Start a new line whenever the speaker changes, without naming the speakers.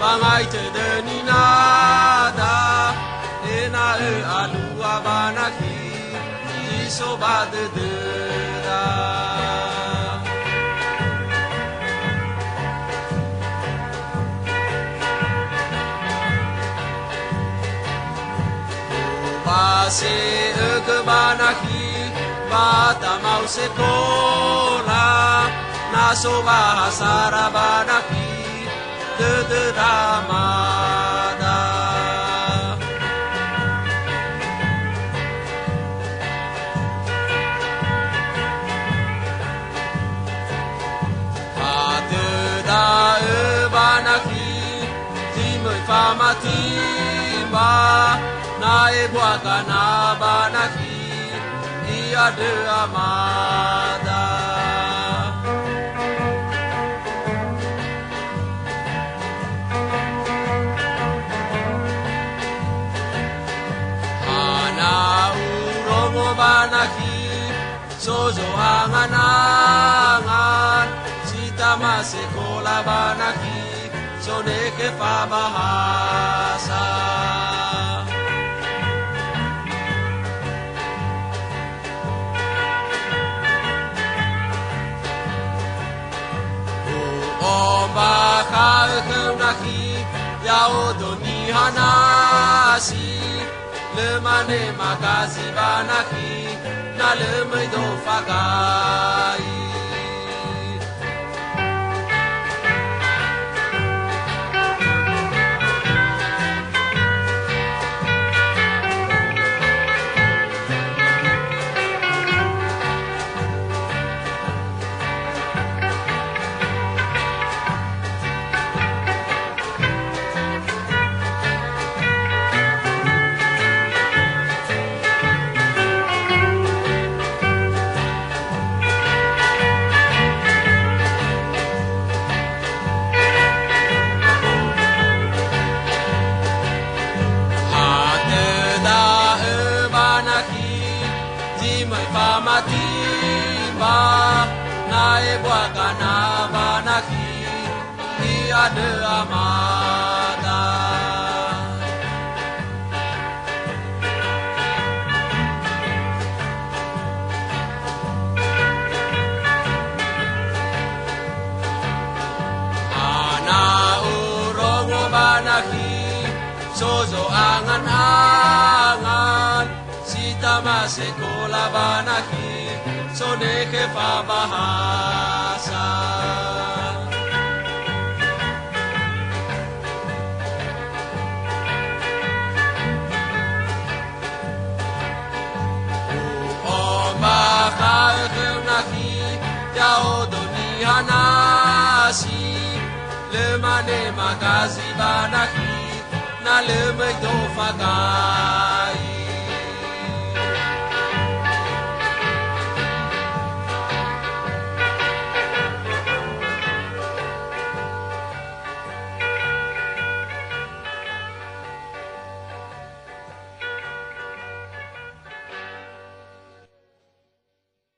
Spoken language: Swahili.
Mangai te deni nada ena e alua banaki iso bade dera. Base e ke banaki bata mau sekolah naso bahasa banaki ramada. Adeda banaki timoi famatimba na ebuaka na banaki ia de amada. Banaki sozo angan-angan sita masekola banaki soneke pabahasa. Omba kaekeunaki yaodoni hanasi lemane makazi banaki na lemai do fagai. Pamatimba na ebuaka na banaki ia de amada. Ana urongo banaki sozo angan-angan sita masekola banaki soneke pabahasa. Omba kaekeunaki yaodoni hanasi lemane makazi banaki na lemai do fagai.